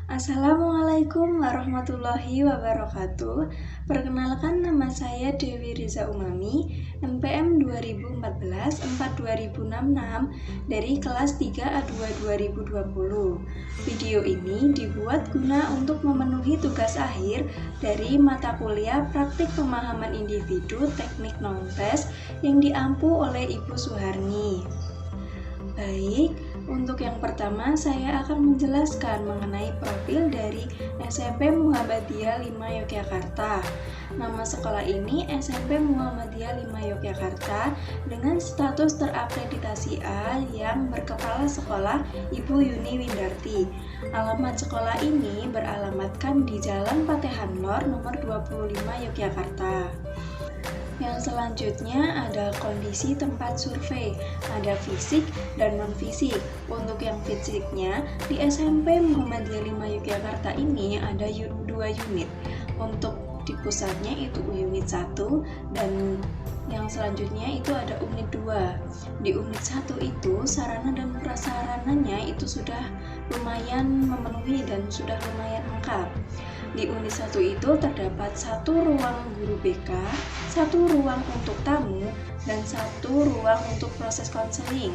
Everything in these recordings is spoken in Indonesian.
Assalamualaikum warahmatullahi wabarakatuh. Perkenalkan, nama saya Dewi Riza Umami, NPM 2014 42066 dari kelas 3A2 2020. Video ini dibuat guna untuk memenuhi tugas akhir dari mata kuliah Praktik Pemahaman Individu Teknik Non-Tes yang diampu oleh Ibu Suharni. Baik, untuk yang pertama saya akan menjelaskan mengenai profil dari SMP Muhammadiyah 5 Yogyakarta. Nama sekolah ini SMP Muhammadiyah 5 Yogyakarta dengan status terakreditasi A yang berkepala sekolah Ibu Yuni Windarti. Alamat sekolah ini beralamatkan di Jalan Patehan Lor nomor 25 Yogyakarta. Yang selanjutnya ada kondisi tempat survei, ada fisik dan non-fisik. Untuk yang fisiknya, di SMP Muhammadiyah 5 Yogyakarta ini ada 2 unit. Untuk di pusatnya itu unit 1 dan yang selanjutnya itu ada unit 2. Di unit 1 itu sarana dan prasarananya itu sudah lumayan memenuhi dan sudah lumayan lengkap. Di unit 1 itu terdapat 1 ruang guru BK, 1 ruang untuk tamu, dan 1 ruang untuk proses konseling.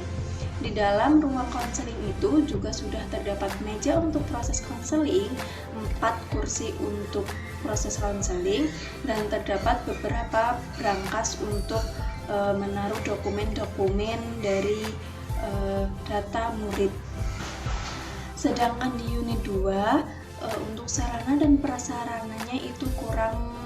Di dalam ruang konseling itu juga sudah terdapat meja untuk proses konseling, 4 kursi untuk proses konseling, dan terdapat beberapa brankas untuk menaruh dokumen-dokumen dari data murid. Sedangkan di unit 2 untuk sarana dan prasarananya itu kurang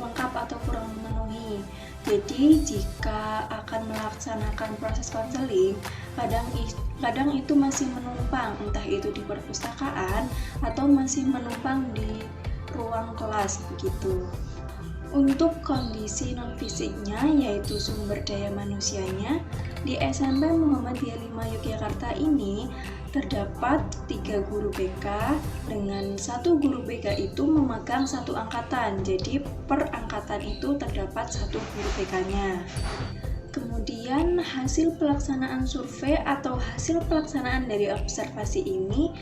lengkap atau kurang memenuhi. Jadi jika akan melaksanakan proses konseling, kadang itu masih menumpang, entah itu di perpustakaan atau masih menumpang di ruang kelas begitu. Untuk kondisi non-fisiknya yaitu sumber daya manusianya, di SMP Muhammadiyah 5 Yogyakarta ini terdapat 3 guru BK dengan 1 guru BK itu memegang 1 angkatan. Jadi per angkatan itu terdapat 1 guru BK-nya. Kemudian hasil pelaksanaan survei atau hasil pelaksanaan dari observasi ini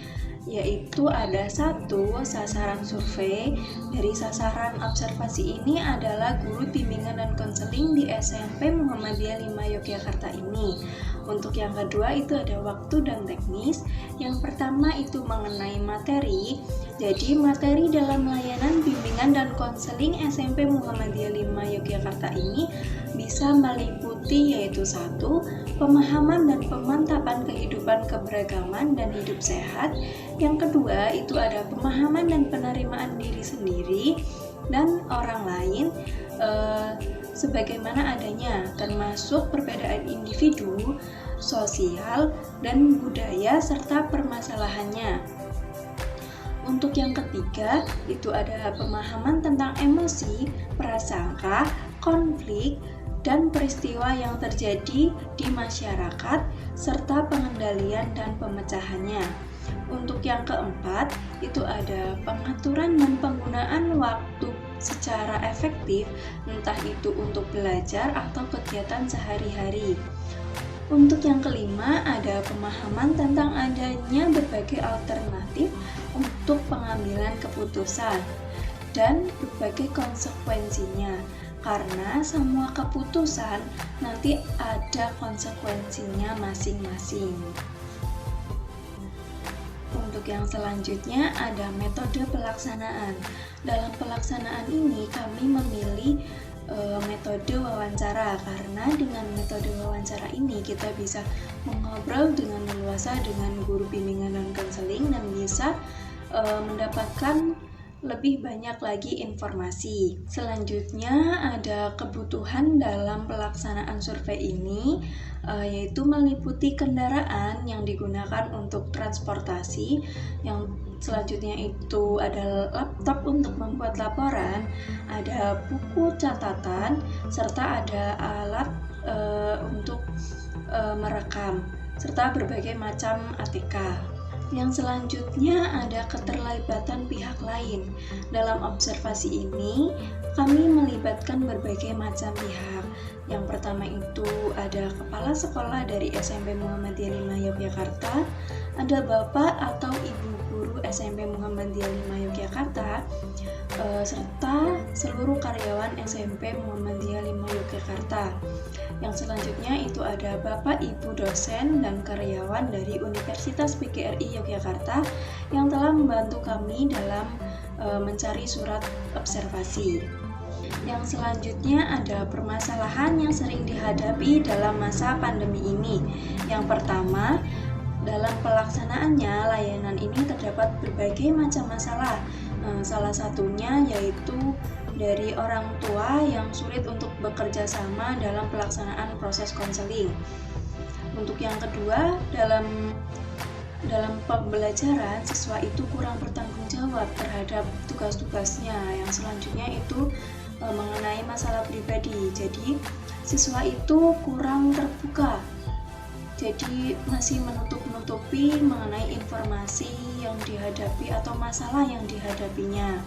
yaitu ada 1 sasaran survei. Dari sasaran observasi ini adalah guru bimbingan dan konseling di SMP Muhammadiyah 5 Yogyakarta ini. Untuk yang kedua itu ada waktu dan teknis. Yang pertama itu mengenai materi. Jadi materi dalam layanan bimbingan dan konseling SMP Muhammadiyah 5 Yogyakarta ini bisa meliputi yaitu 1. Pemahaman dan pemantapan kehidupan keberagaman dan hidup sehat. Yang kedua itu ada pemahaman dan penerimaan diri sendiri dan orang lain sebagaimana adanya, termasuk perbedaan individu, sosial, dan budaya serta permasalahannya. Untuk yang ketiga itu ada pemahaman tentang emosi, prasangka, konflik, dan peristiwa yang terjadi di masyarakat serta pengendalian dan pemecahannya. Untuk yang keempat itu ada pengaturan dan penggunaan waktu secara efektif, entah itu untuk belajar atau kegiatan sehari-hari. Untuk yang kelima ada pemahaman tentang adanya berbagai alternatif untuk pengambilan keputusan dan berbagai konsekuensinya, karena semua keputusan nanti ada konsekuensinya masing-masing. Untuk yang selanjutnya ada metode pelaksanaan. Dalam pelaksanaan ini kami memilih metode wawancara, karena dengan metode wawancara ini kita bisa mengobrol dengan leluasa dengan guru bimbingan dan konseling dan bisa mendapatkan lebih banyak lagi informasi. Selanjutnya ada kebutuhan dalam pelaksanaan survei ini yaitu meliputi kendaraan yang digunakan untuk transportasi. Yang selanjutnya itu ada laptop untuk membuat laporan, ada buku catatan, serta ada alat untuk merekam, serta berbagai macam ATK. Yang selanjutnya ada keterlibatan pihak lain. Dalam observasi ini, kami melibatkan berbagai macam pihak. Yang pertama itu ada kepala sekolah dari SMP Muhammadiyah 5 Yogyakarta, ada bapak atau ibu guru SMP Muhammadiyah Muhammadiyah 5 Yogyakarta serta seluruh karyawan SMP Muhammadiyah 5 Yogyakarta. Yang selanjutnya itu ada Bapak Ibu dosen dan karyawan dari Universitas PGRI Yogyakarta yang telah membantu kami dalam mencari surat observasi. Yang selanjutnya ada permasalahan yang sering dihadapi dalam masa pandemi ini. Yang pertama, dalam pelaksanaannya layanan ini terdapat berbagai macam masalah. Salah satunya yaitu dari orang tua yang sulit untuk bekerja sama dalam pelaksanaan proses konseling. Untuk yang kedua, dalam pembelajaran siswa itu kurang bertanggung jawab terhadap tugas-tugasnya. Yang selanjutnya itu mengenai masalah pribadi. Jadi siswa itu kurang terbuka. Jadi masih menutup-nutupi mengenai informasi yang dihadapi atau masalah yang dihadapinya.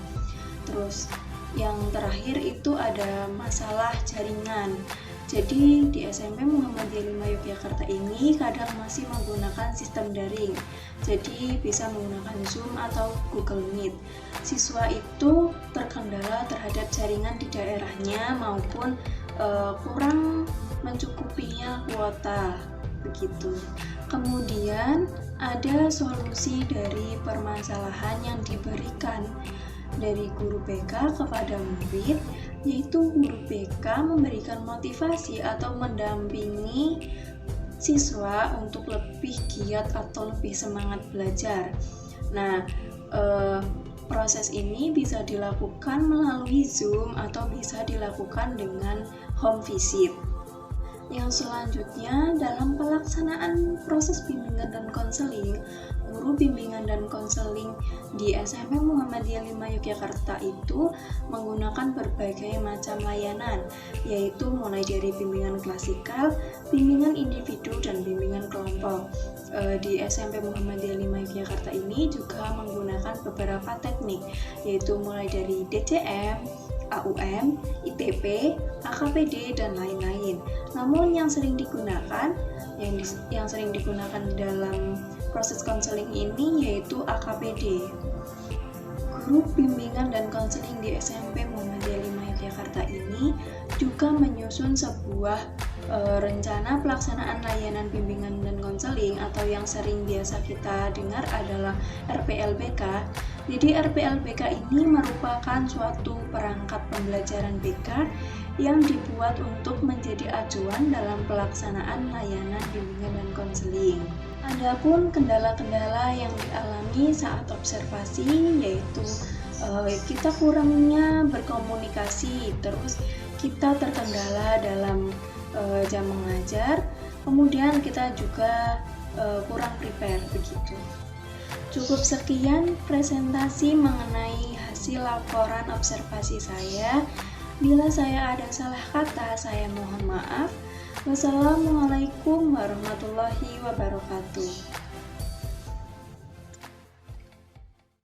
Terus yang terakhir itu ada masalah jaringan. Jadi di SMP Muhammadiyah 5 Yogyakarta ini kadang masih menggunakan sistem daring. Jadi bisa menggunakan Zoom atau Google Meet. Siswa itu terkendala terhadap jaringan di daerahnya maupun kurang mencukupinya kuota. Begitu. Kemudian ada solusi dari permasalahan yang diberikan dari guru BK kepada murid, yaitu guru BK memberikan motivasi atau mendampingi siswa untuk lebih giat atau lebih semangat belajar. Nah, proses ini bisa dilakukan melalui Zoom atau bisa dilakukan dengan home visit. Yang selanjutnya, dalam pelaksanaan proses bimbingan dan konseling, guru bimbingan dan konseling di SMP Muhammadiyah 5 Yogyakarta itu menggunakan berbagai macam layanan, yaitu mulai dari bimbingan klasikal, bimbingan individu, dan bimbingan kelompok. Di SMP Muhammadiyah 5 Yogyakarta ini juga menggunakan beberapa teknik, yaitu mulai dari DCM, AUM, ITP, AKPD, dan lain-lain. Namun yang sering digunakan dalam proses konseling ini yaitu AKPD. Guru bimbingan dan konseling di SMP Muhammadiyah 5 Yogyakarta ini juga menyusun sebuah rencana pelaksanaan layanan bimbingan dan konseling atau yang sering biasa kita dengar adalah RPLBK. Jadi RPLBK ini merupakan suatu perangkat pembelajaran BK yang dibuat untuk menjadi acuan dalam pelaksanaan layanan bimbingan dan konseling. Adapun kendala-kendala yang dialami saat observasi yaitu kita kurangnya berkomunikasi, terus kita terkendala dalam jam mengajar, kemudian kita juga kurang prepare begitu. Cukup sekian presentasi mengenai hasil laporan observasi saya. Bila saya ada salah kata, saya mohon maaf. Wassalamualaikum warahmatullahi wabarakatuh.